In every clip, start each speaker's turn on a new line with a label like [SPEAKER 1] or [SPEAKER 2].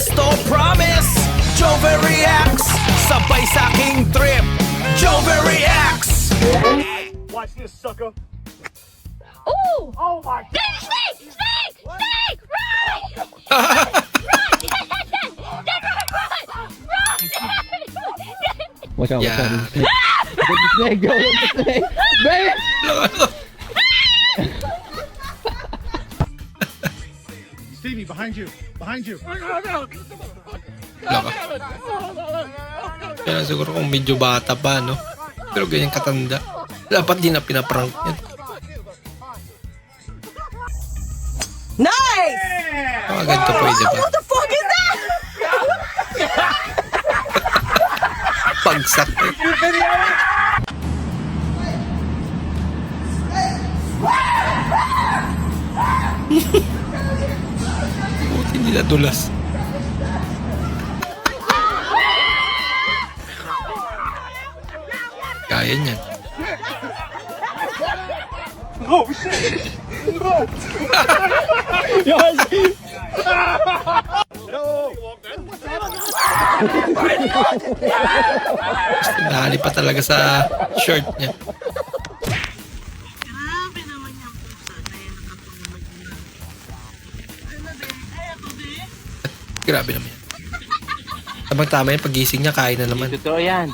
[SPEAKER 1] Esto promise Jover reacts Sabay sa aking trip Jover reacts
[SPEAKER 2] Watch this, sucker.
[SPEAKER 3] Oh!
[SPEAKER 2] Oh my God.
[SPEAKER 3] Snake! Snake! Snake! Run! Run!
[SPEAKER 4] Watch out, watch
[SPEAKER 1] Yeah.
[SPEAKER 4] out. There's a snake. There's a snake, yo. There's a snake. Babe!
[SPEAKER 2] Stevie, behind you. Behind you.
[SPEAKER 1] Laka. Kaya siguro kung medyo bata pa, no? Pero ganyan katanda. Dapat di na pinaprank yan.
[SPEAKER 5] Nice!
[SPEAKER 1] Mga ganito pwede ba?
[SPEAKER 5] What the fuck is that?
[SPEAKER 1] Pagsak. Buti nila dulas. Kaya niyan.
[SPEAKER 2] Oh shit.
[SPEAKER 1] Dali pa talaga sa shirt niya. Grabe naman yan. Tamang-tama yung pagising niya, kain na naman.
[SPEAKER 4] Totoo yan.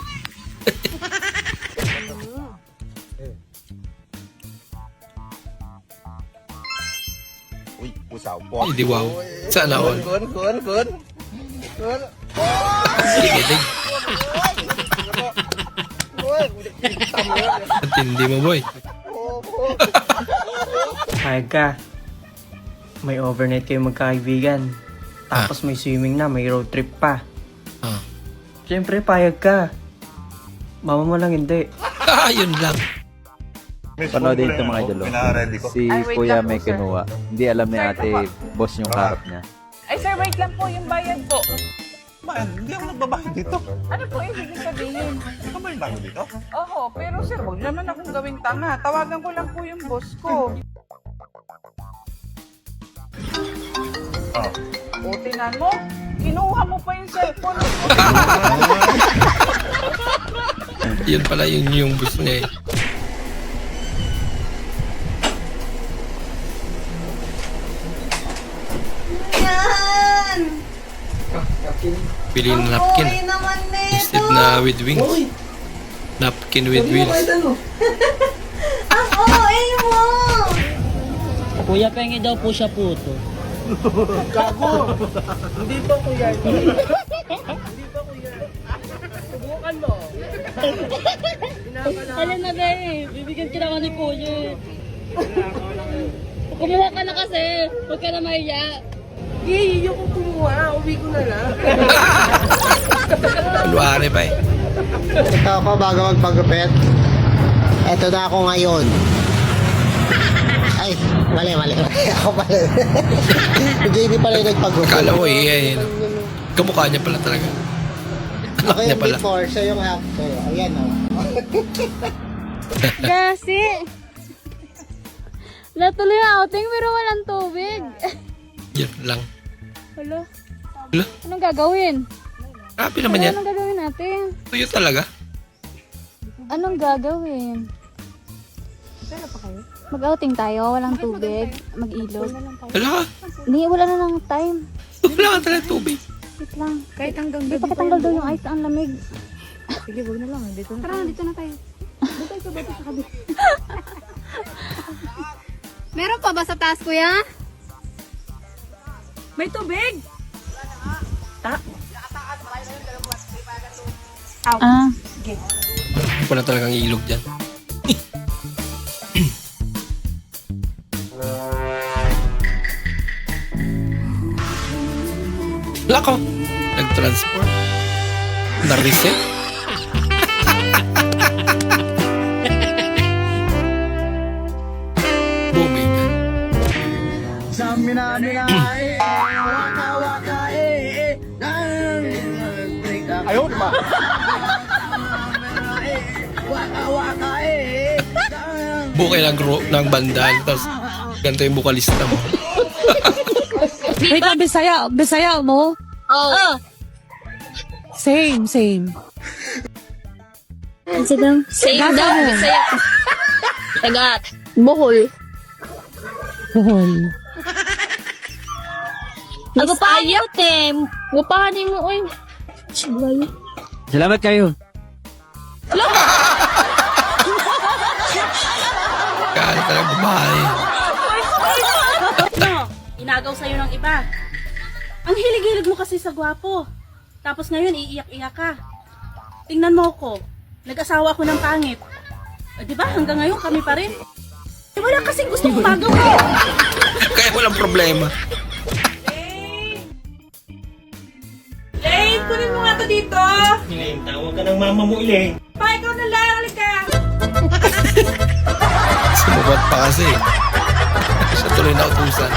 [SPEAKER 1] Ay, di wow. Sana all. Sige, dig. Ang tindi mo, boy.
[SPEAKER 6] Payag ka. May overnight kayo magkaibigan. Tapos may swimming na, may road trip pa.
[SPEAKER 1] Ah.
[SPEAKER 6] Siyempre, payag ka. Mama mo lang hindi.
[SPEAKER 1] Yun lang.
[SPEAKER 7] Panoodin ito mga idolo. Si Kuya may kinuha. Hindi alam ni ate, boss yung harap niya.
[SPEAKER 5] Ay sir, wait lang po yung bayad po.
[SPEAKER 8] Hindi ako nagbabayad dito.
[SPEAKER 5] Ano po ibig sabihin?
[SPEAKER 8] Kabayan tayo dito?
[SPEAKER 5] Oho, pero sir, huwag naman akong gawing tanga. Tawagan ko lang po yung boss ko.
[SPEAKER 8] Oh.
[SPEAKER 5] O, tinan mo. Kinuha mo pa yung cellphone ko.
[SPEAKER 1] Yun pala yung bus niya eh.
[SPEAKER 9] Yan!
[SPEAKER 1] Pili ng napkin.
[SPEAKER 9] Okay naman nito.
[SPEAKER 1] Instead na with wings. Napkin with wheels.
[SPEAKER 9] Ang OA mo!
[SPEAKER 6] Kuya, pengi daw po siya puto.
[SPEAKER 2] Gago.
[SPEAKER 6] Hindi pa kuya. Hindi pa kuya. Subukan mo.
[SPEAKER 3] Alam na ba bibigyan kita ka ni Kuya. Kumuha ka na kasi, huwag ka na mahiya.
[SPEAKER 6] Iyo ko kumuha. Uwi ko na lang.
[SPEAKER 1] Luare pa eh.
[SPEAKER 10] Ito ako bago magpagupit. Ito na ako ngayon. Ay, mali. Ako pala. Si JB pala yung nagpagupit.
[SPEAKER 1] Akala ko eh. Kamukha niya pala talaga.
[SPEAKER 10] Ako
[SPEAKER 1] Anak niya
[SPEAKER 10] yung
[SPEAKER 1] pala.
[SPEAKER 10] before, siya yung after. Ayan o.
[SPEAKER 3] Kasi, natuloy ang outing pero walang tubig.
[SPEAKER 1] Yun lang.
[SPEAKER 3] Hello?
[SPEAKER 1] Hala,
[SPEAKER 3] Anong gagawin?
[SPEAKER 1] grabe naman yan.
[SPEAKER 3] Anong gagawin natin?
[SPEAKER 1] Tuyo talaga.
[SPEAKER 3] Anong gagawin? Mag-outing tayo, walang tubig, mag-ilog.
[SPEAKER 1] Hala ka.
[SPEAKER 3] Hindi, wala na ng time.
[SPEAKER 1] Wala ka talaga tubig.
[SPEAKER 3] Wait lang. Kahit hanggang gabi. Pakitanggal daw yung ice, ang lamig. Sige, wag na lang. Dito na. Tara, dito na tayo. Dito tayo sa baba sa kabi. Meron pa ba sa taas, kuya?
[SPEAKER 5] May tubig!
[SPEAKER 3] Ah.
[SPEAKER 1] Wala talagang ilog dyan. Lako. Nag-transport. Na-reset. Bumig.
[SPEAKER 2] Ayun, ma.
[SPEAKER 1] Bukay ng bandal. Tapos, ganito yung bukalista mo.
[SPEAKER 5] Wait lang, Bisaya mo?
[SPEAKER 9] Oh.
[SPEAKER 5] Same.
[SPEAKER 9] Same daw. Bisaya. Tagat.
[SPEAKER 3] Bohol.
[SPEAKER 9] Agupayot eh.
[SPEAKER 3] Gupahanin mo, oy. Sigway.
[SPEAKER 6] Salamat kayo.
[SPEAKER 1] Kaya talaga bumahay.
[SPEAKER 9] No, inagaw sa'yo ng iba. Ang hilig-hilig mo kasi sa gwapo. Tapos ngayon, iiyak-iyak ka. Tingnan mo ako. Nag-asawa ako ng pangit. Di ba hanggang ngayon kami pa rin? Wala kasing gusto umagaw ko.
[SPEAKER 1] Kaya walang problema.
[SPEAKER 5] Elaine, kunin mo nga to dito.
[SPEAKER 6] Elaine, tawag ka ng mama mo, Elaine.
[SPEAKER 5] Pa, ikaw na lang. Halika.
[SPEAKER 1] Sumubat pa kasi. Siya tuloy na utusan.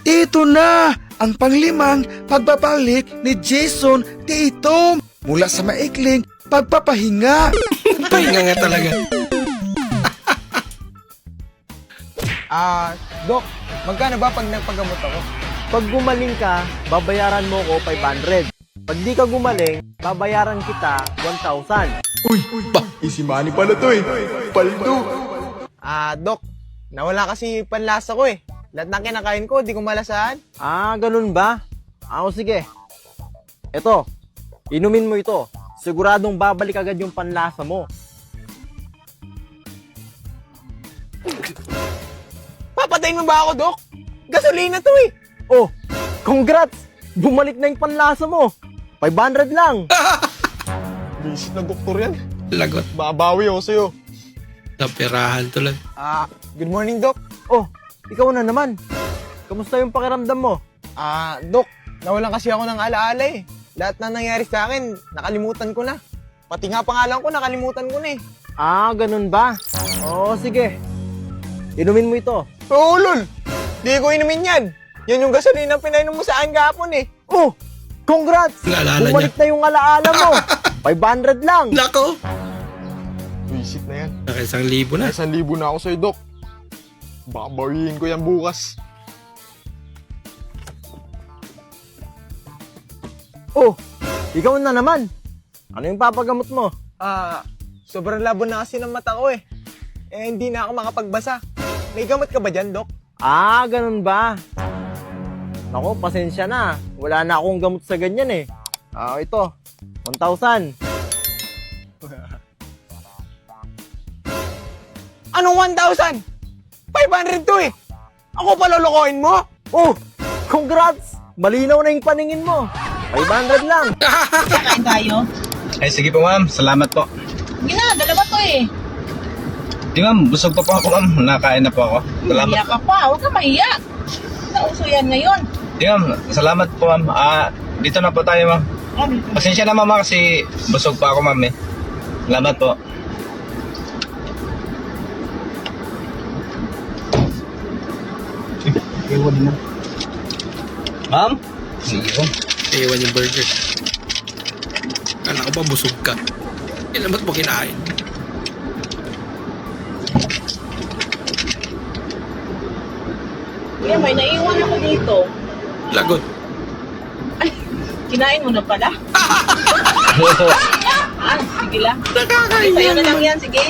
[SPEAKER 1] Ito na ang panglimang pagbabalik ni Jason Tatum mula sa maikling pagpapahinga. Pahinga nga talaga.
[SPEAKER 10] Dok, magkano ba pag nagpagamot ako?
[SPEAKER 6] Pag gumaling ka, babayaran mo ko 500. Pag di ka gumaling, babayaran kita 1,000.
[SPEAKER 1] Easy money pala to eh. Paldo.
[SPEAKER 10] Dok, nawala kasi panlasa ko eh. Lahat ng kinakain ko, di ko malasahan.
[SPEAKER 6] Ganun ba? Sige. Eto, inumin mo ito. Siguradong babalik agad yung panlasa mo.
[SPEAKER 10] Papatayin mo ba ako, Dok? Gasolina to eh.
[SPEAKER 6] Oh, congrats! Bumalik na yung panlasa mo. 500 lang.
[SPEAKER 10] Visit na doktor yan.
[SPEAKER 1] Lagot.
[SPEAKER 10] Babawi ako sa'yo.
[SPEAKER 1] Napirahan tuloy.
[SPEAKER 10] Good morning, Dok.
[SPEAKER 6] Oh, ikaw na naman. Kamusta yung pakiramdam mo?
[SPEAKER 10] Dok, nawalan kasi ako ng alaala eh. Lahat na nangyari sa akin, nakalimutan ko na. Pati nga pangalan ko, nakalimutan ko na eh.
[SPEAKER 6] Ganun ba? Sige. Inumin mo ito.
[SPEAKER 10] Oo, lol. Di ko inumin yan. Yan yung gasolina pinainom mo sa akin kahapon eh.
[SPEAKER 6] Oh, congrats!
[SPEAKER 1] Naalala
[SPEAKER 6] Bumalik na yung alaala mo. 500 lang.
[SPEAKER 1] Nako.
[SPEAKER 10] Visit na yan.
[SPEAKER 1] Naka 1,000 na.
[SPEAKER 10] 1,000 na ako sa'yo, Dok. Baka bawiin ko yan bukas.
[SPEAKER 6] Oh, ikaw na naman. Ano yung papagamot mo?
[SPEAKER 10] Sobrang labo na kasi ng mata ko eh. Hindi na ako makapagbasa. May gamot ka ba dyan, Dok?
[SPEAKER 6] Ganun ba? Naku, pasensya na. Wala na akong gamot sa ganyan eh. Ito, 1,000.
[SPEAKER 10] Anong 1,000? 500 to eh. Ako pa lolokohin mo?
[SPEAKER 6] Oh, congrats! Malinaw na yung paningin mo. 500 lang.
[SPEAKER 9] Kakain tayo.
[SPEAKER 8] Ay, sige po ma'am. Salamat po.
[SPEAKER 9] Hindi na, dalawa to eh.
[SPEAKER 8] Di ma'am, busog pa po ako ma'am. Nakain na po ako. Salamat.
[SPEAKER 9] Iyak ka pa, huwag ka maiyak. Nauso yan ngayon.
[SPEAKER 8] Di ma'am, salamat po ma'am. Dito na po tayo ma'am. Pasensya na mama kasi busog pa ako ma'am eh. Salamat po. Ewan mo. Ma'am? Sige po.
[SPEAKER 1] Iwan yung burger. Kala ko ba busog ka? Ilan ba't mo kinain?
[SPEAKER 9] Kuya, may naiwan ako dito.
[SPEAKER 1] Lagot.
[SPEAKER 9] Kinain mo na pala. Sige lang.
[SPEAKER 1] Nakakain
[SPEAKER 9] Sa'yo na lang yan, sige.